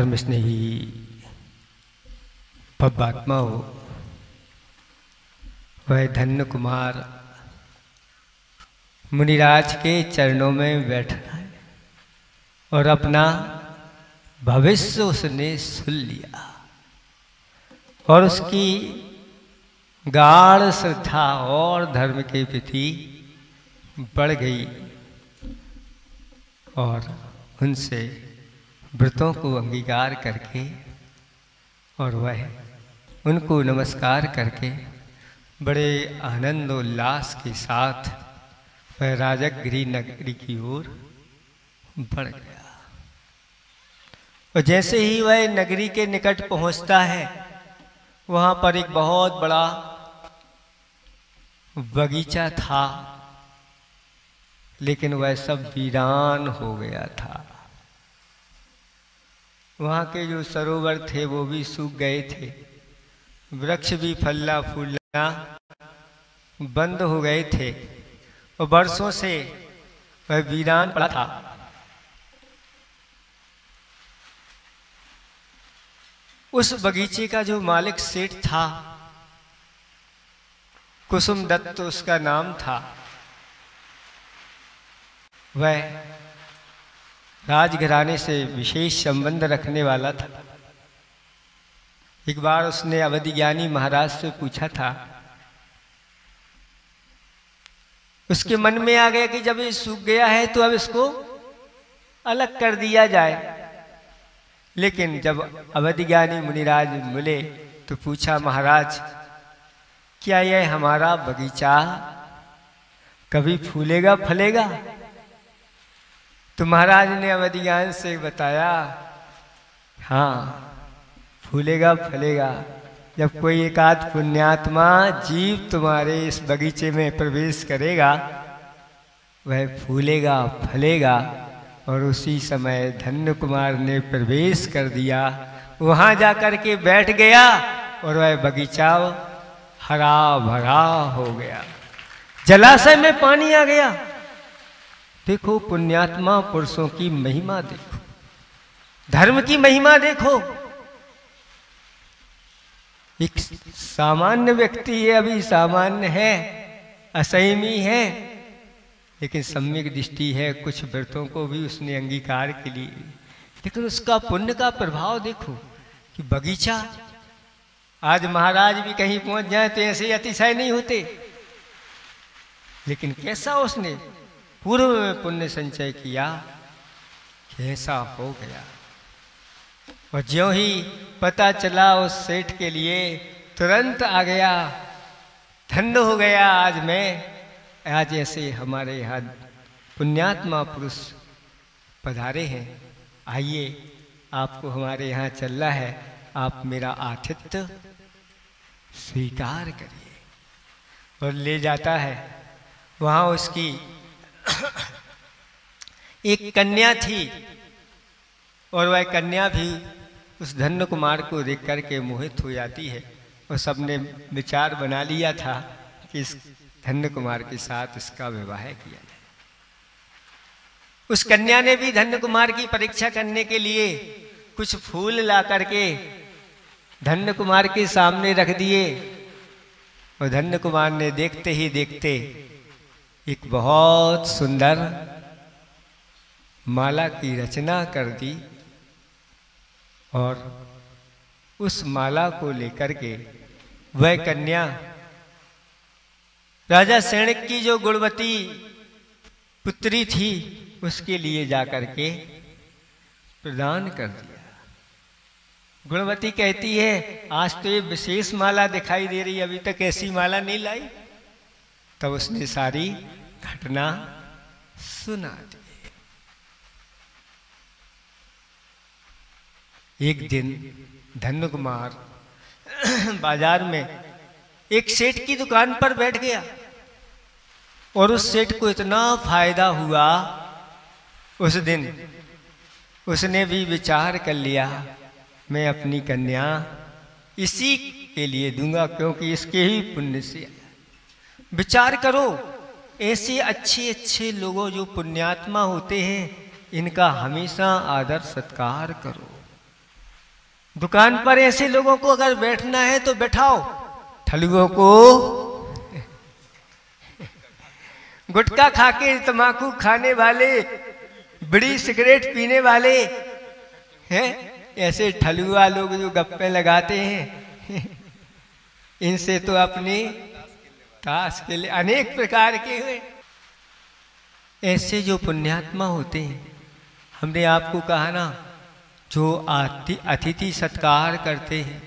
धर्म स्नेही पब्बात्मा हो, वह धन्य कुमार मुनिराज के चरणों में बैठा है और अपना भविष्य उसने सुन लिया और उसकी गाढ़ श्रद्धा और धर्म के प्रति बढ़ गई और उनसे व्रतों को अंगीकार करके और वह उनको नमस्कार करके बड़े आनंद उल्लास के साथ वह राजगृह नगरी की ओर बढ़ गया। और जैसे ही वह नगरी के निकट पहुंचता है, वहां पर एक बहुत बड़ा बगीचा था, लेकिन वह सब वीरान हो गया था। वहाँ के जो सरोवर थे वो भी सूख गए थे, वृक्ष भी फलना फूलना बंद हो गए थे और वर्षों से वह वीरान पड़ा था। उस बगीचे का जो मालिक सेठ था, कुसुम दत्त उसका नाम था, वह राजघराने से विशेष संबंध रखने वाला था। एक बार उसने अवधि ज्ञानी महाराज से पूछा था, उसके मन में आ गया कि जब ये सूख गया है तो अब इसको अलग कर दिया जाए। लेकिन जब अवधि ज्ञानी मुनिराज मिले तो पूछा, महाराज क्या यह हमारा बगीचा कभी फूलेगा फलेगा? तो महाराज ने अवधि ज्ञान से बताया, हाँ फूलेगा फलेगा जब कोई एकाध पुण्यात्मा जीव तुम्हारे इस बगीचे में प्रवेश करेगा, वह फूलेगा फलेगा। और उसी समय धन्य कुमार ने प्रवेश कर दिया, वहां जाकर के बैठ गया और वह बगीचा हरा भरा हो गया, जलाशय में पानी आ गया। देखो पुण्यात्मा पुरुषों की महिमा देखो, धर्म की महिमा देखो। एक सामान्य व्यक्ति है, अभी सामान्य है, असंयमी है, लेकिन सम्यक दृष्टि है, कुछ व्रतों को भी उसने अंगीकार के लिए, लेकिन उसका पुण्य का प्रभाव देखो कि बगीचा। आज महाराज भी कहीं पहुंच जाए तो ऐसे अतिशय नहीं होते, लेकिन कैसा उसने पूर्व में पुण्य संचय किया, कैसा हो गया। और ज्यों ही पता चला उस सेठ के लिए तुरंत आ गया, धन्य हो गया आज मैं। आज ऐसे हमारे यहाँ पुण्यात्मा पुरुष पधारे हैं, आइए आपको हमारे यहाँ चलना है, आप मेरा आतिथ्य स्वीकार करिए। और ले जाता है। वहाँ उसकी एक कन्या थी और वह कन्या भी उस धन्य कुमार को देख करके मोहित हो जाती है और सबने विचार बना लिया था कि इस धन्य कुमार के साथ इसका विवाह किया जाए। उस कन्या ने भी धन्य कुमार की परीक्षा करने के लिए कुछ फूल ला करके धन्य कुमार के सामने रख दिए और धन्य कुमार ने देखते ही देखते एक बहुत सुंदर माला की रचना कर दी और उस माला को लेकर के वह कन्या राजा सैनिक की जो गुणवती पुत्री थी उसके लिए जाकर के प्रदान कर दिया। गुणवती कहती है, आज तो ये विशेष माला दिखाई दे रही, अभी तक ऐसी माला नहीं लाई। तब उसने सारी घटना सुना दी। एक दिन धन्य कुमार बाजार में एक सेठ की दुकान पर बैठ गया और उस सेठ को इतना फायदा हुआ उस दिन, उसने भी विचार कर लिया, मैं अपनी कन्या इसी के लिए दूंगा क्योंकि इसके ही पुण्य से। विचार करो, ऐसे अच्छे अच्छे लोगों जो पुण्यात्मा होते हैं, इनका हमेशा आदर सत्कार करो। दुकान पर ऐसे लोगों को अगर बैठना है तो बैठाओ, ठलुओं को गुटखा खाके तम्बाकू खाने वाले, बीड़ी सिगरेट पीने वाले हैं, ऐसे ठलुआ लोग जो गप्पे लगाते हैं इनसे तो अपनी ताश के लिए अनेक प्रकार के हुए। ऐसे जो पुण्यात्मा होते हैं, हमने आपको कहा ना, जो अतिथि सत्कार करते हैं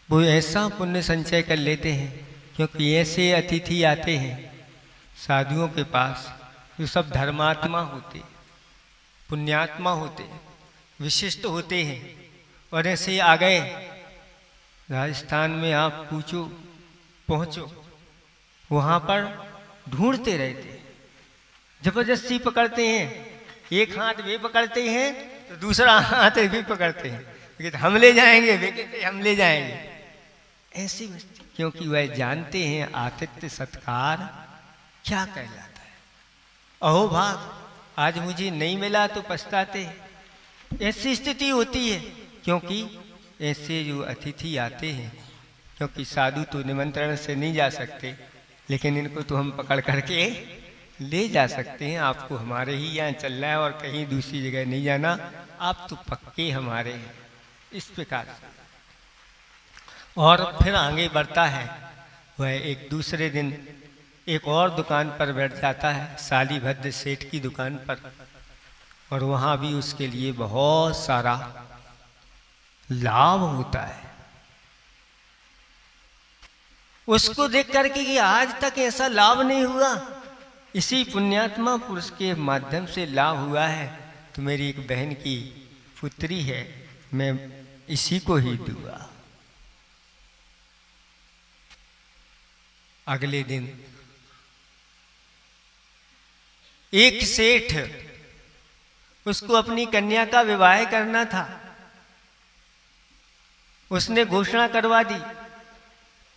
वो ऐसा पुण्य संचय कर लेते हैं, क्योंकि ऐसे अतिथि आते हैं साधुओं के पास जो सब धर्मात्मा होते, पुण्यात्मा होते, विशिष्ट होते हैं। और ऐसे आ गए राजस्थान में, आप पूछो पहुंचो, वहां पर ढूंढते रहते, जबरदस्ती पकड़ते हैं, एक हाथ वे पकड़ते हैं तो दूसरा हाथ भी पकड़ते हैं, लेकिन हम ले जाएंगे, वे कहते हम ले जाएंगे, ऐसी मस्ती। क्योंकि वह जानते हैं आतिथ्य सत्कार क्या कहलाता है। अहो भाग, आज मुझे नहीं मिला तो पछताते, ऐसी स्थिति होती है। क्योंकि ऐसे जो अतिथि आते हैं, क्योंकि साधु तो निमंत्रण से नहीं जा सकते, लेकिन इनको तो हम पकड़ करके ले जा सकते हैं। आपको हमारे ही यहाँ चलना है और कहीं दूसरी जगह नहीं जाना, आप तो पक्के हमारे हैं, इस प्रकार से। और फिर आगे बढ़ता है, वह एक दूसरे दिन एक और दुकान पर बैठ जाता है, शालीभद्र सेठ की दुकान पर, और वहाँ भी उसके लिए बहुत सारा लाभ होता है। उसको देख करके कि आज तक ऐसा लाभ नहीं हुआ, इसी पुण्यात्मा पुरुष के माध्यम से लाभ हुआ है, तो मेरी एक बहन की पुत्री है, मैं इसी को ही दूंगा। अगले दिन एक सेठ, उसको अपनी कन्या का विवाह करना था, उसने घोषणा करवा दी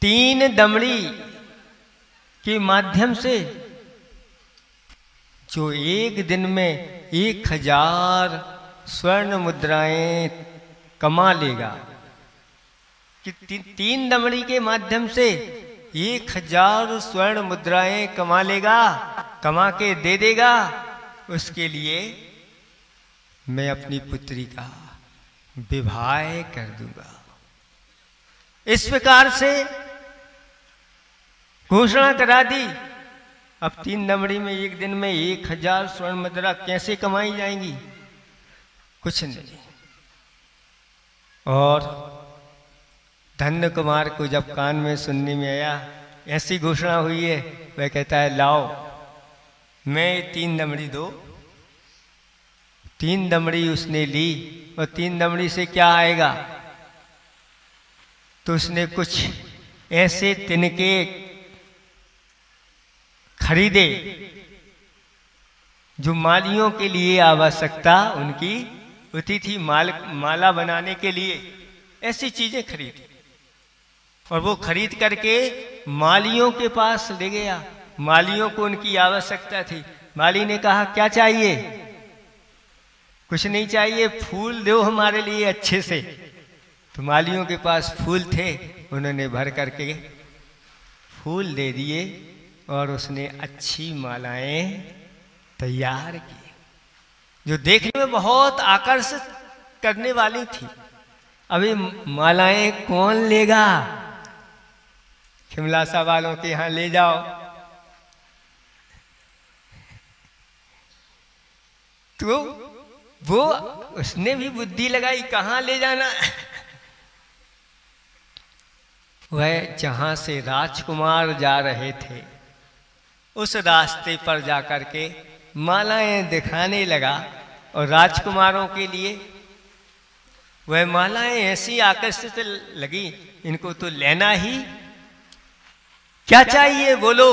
3 दमड़ी के माध्यम से, जो एक दिन में 1000 स्वर्ण मुद्राएं कमा लेगा, कि 3 दमड़ी के माध्यम से 1000 स्वर्ण मुद्राएं कमा लेगा, कमा के दे देगा, उसके लिए मैं अपनी पुत्री का विवाह कर दूंगा। इस प्रकार से घोषणा करा दी। अब 3 दमड़ी में एक दिन में 1000 स्वर्ण मुद्रा कैसे कमाई जाएंगी? कुछ नहीं। और धन्य कुमार को जब कान में सुनने में आया ऐसी घोषणा हुई है, वह कहता है लाओ मैं 3 दमड़ी दो। 3 दमड़ी उसने ली, और 3 दमड़ी से क्या आएगा? तो उसने कुछ ऐसे तिनके खरीदे जो मालियों के लिए आवश्यकता उनकी होती थी, माला बनाने के लिए ऐसी चीजें खरीदी, और वो खरीद करके मालियों के पास ले गया। मालियों को उनकी आवश्यकता थी। माली ने कहा क्या चाहिए? कुछ नहीं चाहिए, फूल दो हमारे लिए अच्छे से। तो मालियों के पास फूल थे, उन्होंने भर करके फूल दे दिए, और उसने अच्छी मालाएं तैयार की, जो देखने में बहुत आकर्षित करने वाली थी। अभी मालाएं कौन लेगा? खिमलासा वालों के यहां ले जाओ, तो वो उसने भी बुद्धि लगाई कहाँ ले जाना। वह जहां से राजकुमार जा रहे थे उस रास्ते पर जाकर के मालाएं दिखाने लगा, और राजकुमारों के लिए वह मालाएं ऐसी आकर्षित लगी, इनको तो लेना ही। क्या चाहिए बोलो?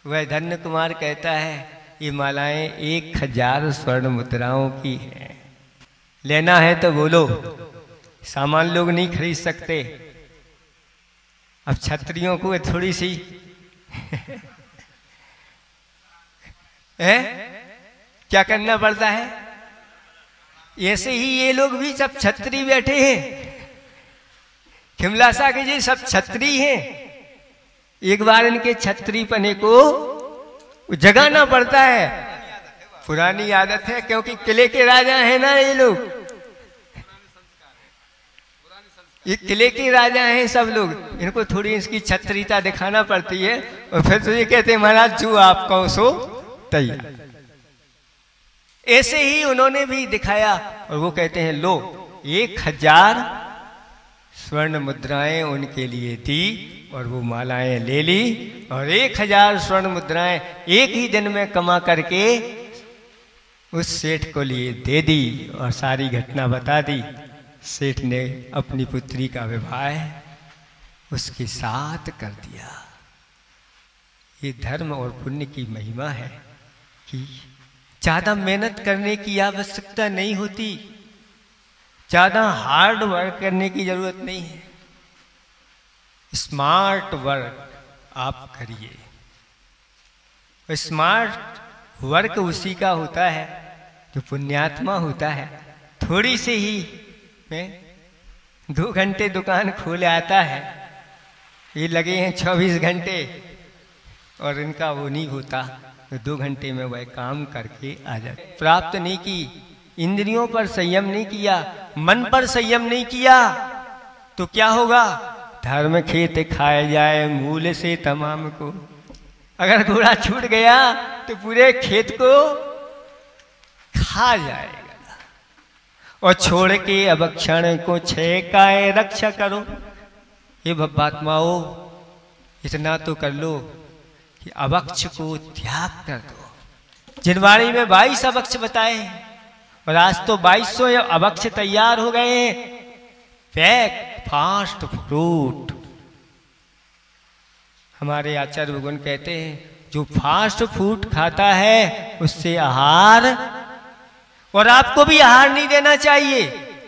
वह धन्य कुमार कहता है ये मालाएं 1000 स्वर्ण मुद्राओं की हैं, लेना है तो बोलो। सामान लोग नहीं खरीद सकते। अब क्षत्रियों को थोड़ी सी है क्या करना पड़ता है? ऐसे ही ये लोग भी सब छत्री बैठे हैं, खिमलासा के जी सब छत्री हैं। एक बार इनके छत्री पने को जगाना पड़ता है, पुरानी आदत है, क्योंकि किले के राजा हैं ना ये लोग, ये किले के राजा हैं सब लोग, इनको थोड़ी इसकी छत्रीता दिखाना पड़ती है। और फिर तो ये कहते हैं महाराज जो आप कहो सो तैयार। ऐसे ही उन्होंने भी दिखाया और वो कहते हैं लो 1000 स्वर्ण मुद्राएं उनके लिए दी और वो मालाएं ले ली और 1000 स्वर्ण मुद्राएं एक ही दिन में कमा करके उस सेठ को लिए दे दी और सारी घटना बता दी। सेठ ने अपनी पुत्री का विवाह उसके साथ कर दिया। ये धर्म और पुण्य की महिमा है कि ज़्यादा मेहनत करने की आवश्यकता नहीं होती, ज़्यादा हार्ड वर्क करने की जरूरत नहीं है, स्मार्ट वर्क आप करिए। स्मार्ट वर्क उसी का होता है जो पुण्यात्मा होता है। थोड़ी से ही में 2 घंटे दुकान खोले आता है, ये लगे हैं 24 घंटे और इनका वो नहीं होता, तो 2 घंटे में वह काम करके आ जाते। प्राप्त नहीं की, इंद्रियों पर संयम नहीं किया, मन पर संयम नहीं किया, तो क्या होगा? धर्म खेत खाए जाए मूल से तमाम को। अगर घोड़ा छूट गया तो पूरे खेत को खा जाएगा। और छोड़ के अभक्षण को छेकाए रक्षा करो। ये भक्तात्माओ इतना तो कर लो कि अभक्ष को त्याग कर दो। जिनवाणी में 22 अभक्ष बताए और आज तो 2200 अभक्ष तैयार हो गए हैं। Pack fast fruit. हमारे आचार्य भगवान कहते हैं जो फास्ट फूड खाता है उससे आहार, और आपको भी आहार नहीं देना चाहिए।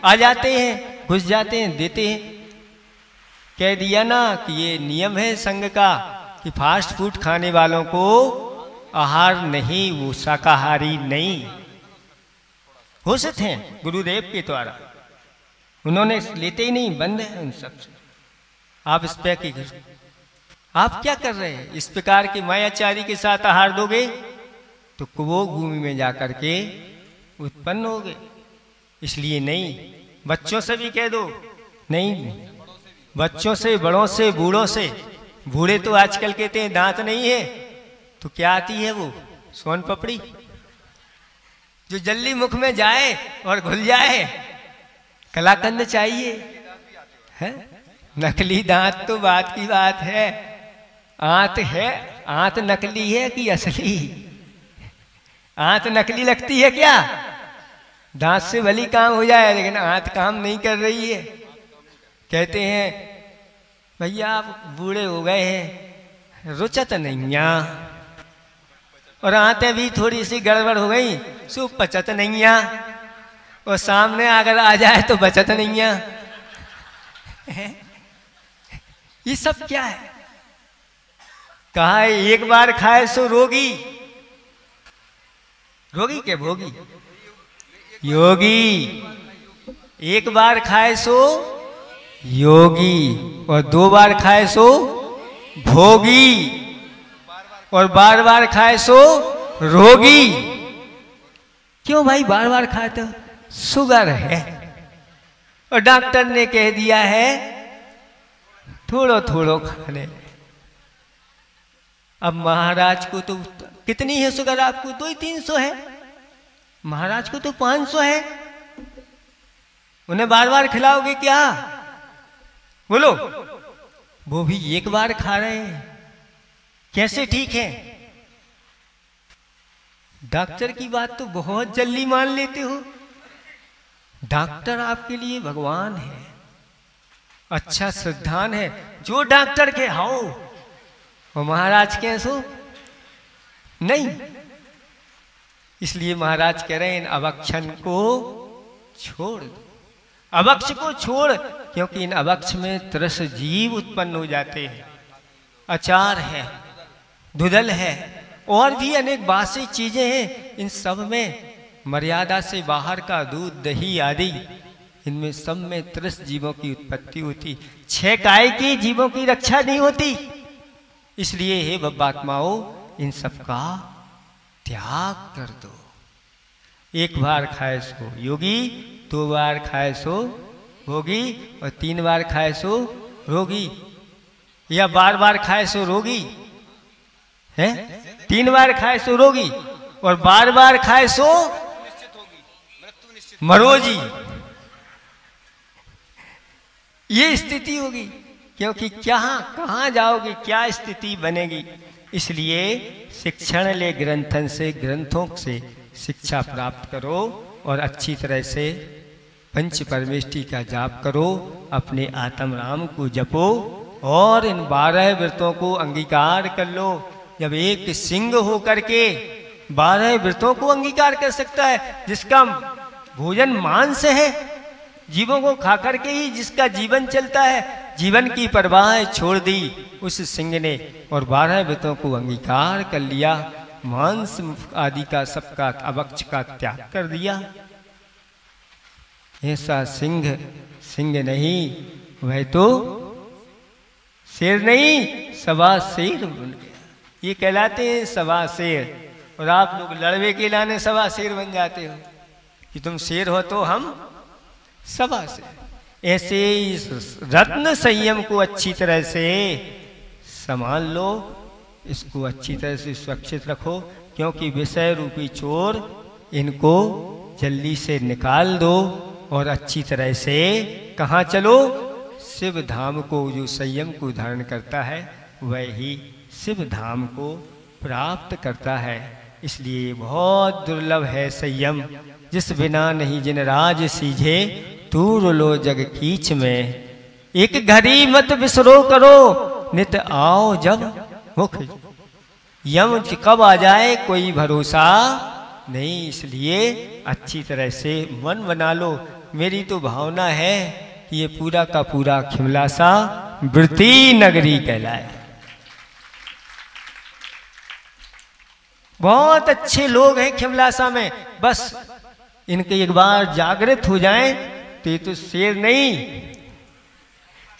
आ जाते हैं, घुस जाते हैं, देते हैं। कह दिया ना कि ये नियम है संघ का कि फास्ट फूड खाने वालों को आहार नहीं, वो शाकाहारी नहीं। घोषित हैं गुरुदेव के द्वारा, उन्होंने लेते ही नहीं, बंद है उन सब से। आप इस पे की आप क्या कर रहे हैं? इस प्रकार के मायाचारी के साथ आहार दोगे तो कुबोग भूमि में जाकर के उत्पन्न हो गए। इसलिए नहीं, बच्चों से भी कह दो नहीं, बच्चों से, बड़ों से, बूढ़ों से। बूढ़े तो आजकल कहते हैं दांत नहीं है, तो क्या आती है वो सोन पपड़ी, जो जल्दी मुख में जाए और घुल जाए। कलाकंद चाहिए है। नकली दांत तो बात की बात है। आंत है, आंत नकली है कि असली? आंत नकली लगती है क्या? दांत से भली काम हो जाए, लेकिन आंत काम नहीं कर रही है। कहते हैं भैया आप बूढ़े हो गए हैं, रुचत नहीं आ, और आंतें भी थोड़ी सी गड़बड़ हो गई, सो पचत नहीं आ, और सामने अगर आ जाए तो बचत नहीं आ। ये सब क्या है? कहा है एक बार खाए सो रोगी, रोगी के भोगी, योगी। एक बार खाए सो योगी, और 2 बार खाए सो भोगी, और बार बार खाए सो रोगी। क्यों भाई बार बार खाए? तो शुगर है और डॉक्टर ने कह दिया है थोड़ो थोड़ो खाने। अब महाराज को तो कितनी है शुगर? आपको तो 300 है, महाराज को तो 500 है। उन्हें बार बार खिलाओगे क्या? बोलो। वो भी एक बार खा रहे हैं, कैसे ठीक है? डॉक्टर की बात तो बहुत जल्दी मान लेते हो। डॉक्टर आपके लिए भगवान है, अच्छा सिद्धांत है। जो डॉक्टर के हाओ वो महाराज के सो नहीं। इसलिए महाराज कह रहे हैं इन अभक्षण को छोड़ दो, अभक्ष को छोड़, क्योंकि इन अभक्ष में तरस जीव उत्पन्न हो जाते हैं। अचार है, धुदल है, और भी अनेक बासी चीजें हैं। इन सब में मर्यादा से बाहर का दूध दही आदि, इनमें सब में 30 जीवों की उत्पत्ति होती, 6 काय की जीवों की रक्षा नहीं होती। इसलिए हे बब्बात्माओं, इन सब का त्याग कर दो। 1 बार खाए सो योगी, 2 बार खाए सो भोगी, और 3 बार खाए सो रोगी, या बार बार खाए सो रोगी है। 3 बार खाए सो रोगी और बार बार खाए सो मरोजी। ये स्थिति होगी, क्योंकि क्या कहाँ जाओगे, क्या स्थिति बनेगी। इसलिए शिक्षण ले ग्रंथन से, ग्रंथों से शिक्षा प्राप्त करो और अच्छी तरह से पंच परमेष्टि का जाप करो, अपने आत्म राम को जपो और इन 12 व्रतों को अंगीकार कर लो। जब एक सिंह हो करके 12 व्रतों को अंगीकार कर सकता है, जिसका भोजन मांस है, जीवों को खा करके ही जिसका जीवन चलता है, जीवन की परवाह छोड़ दी उस सिंह ने और 12 व्रतों को अंगीकार कर लिया, मांस आदि का सबका अभक्ष का त्याग कर दिया। ऐसा सिंह नहीं, वह तो शेर नहीं, सवा शेर बन गया। ये कहलाते हैं सवा शेर। और आप लोग लड़वे के लाने सवा शेर बन जाते हो कि तुम शेर हो तो हम सवा शेर। ऐसे इस रत्न संयम को अच्छी तरह से संभाल लो, इसको अच्छी तरह से सुरक्षित रखो, क्योंकि विषय रूपी चोर इनको जल्दी से निकाल दो और अच्छी तरह से कहाँ चलो, शिव धाम को। जो संयम को धारण करता है वह ही शिव धाम को प्राप्त करता है। इसलिए बहुत दुर्लभ है संयम, जिस बिना नहीं जिन राज सीझे, दूर लो जग कीच में। एक घड़ी मत बिसरो करो, नित आओ जब मुख। यम कब आ जाए कोई भरोसा नहीं, इसलिए अच्छी तरह से मन बना लो। मेरी तो भावना है कि ये पूरा का पूरा खिमलासा वृत्ति नगरी कहलाए। बहुत अच्छे लोग हैं खिमलासा में, बस इनके एक बार जागृत हो जाएं तो ये तो शेर नहीं,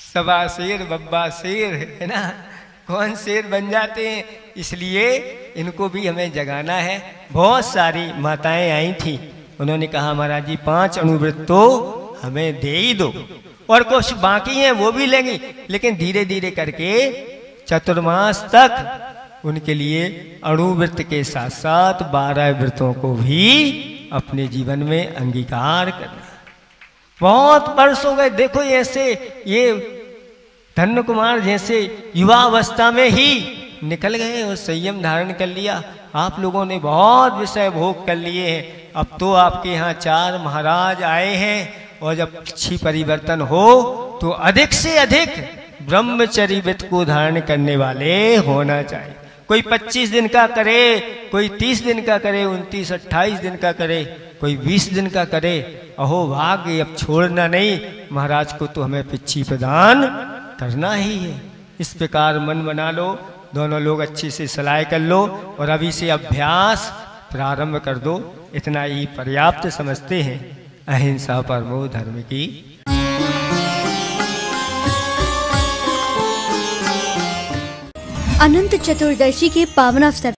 सवा शेर बब्बा शेर है ना, कौन शेर बन जाते हैं। इसलिए इनको भी हमें जगाना है। बहुत सारी माताएं आई थी, उन्होंने कहा महाराज जी 5 अनुव्रत तो हमें दे ही दो, और कुछ बाकी हैं वो भी लेंगी, लेकिन धीरे धीरे करके चतुर्मास तक उनके लिए अणुव्रत के साथ साथ 12 व्रतों को भी अपने जीवन में अंगीकार करना। बहुत वर्ष हो गए, देखो ऐसे ये धन्य कुमार जैसे युवा अवस्था में ही निकल गए और संयम धारण कर लिया। आप लोगों ने बहुत विषय भोग कर लिए हैं। अब तो आपके यहाँ 4 महाराज आए हैं, और जब अच्छी परिवर्तन हो तो अधिक से अधिक ब्रह्मचर्य व्रत को धारण करने वाले होना चाहिए। कोई 25 दिन का करे, कोई 30 दिन का करे, 29-28 दिन का करे, कोई 20 दिन का करे। अहो भाग्य, अब छोड़ना नहीं, महाराज को तो हमें पिच्छी प्रदान करना ही है। इस प्रकार मन बना लो, दोनों लोग अच्छी से सलाह कर लो और अभी से अभ्यास प्रारंभ कर दो। इतना ही पर्याप्त समझते हैं। अहिंसा परमो धर्म की। अनंत चतुर्दशी के पावन अवसर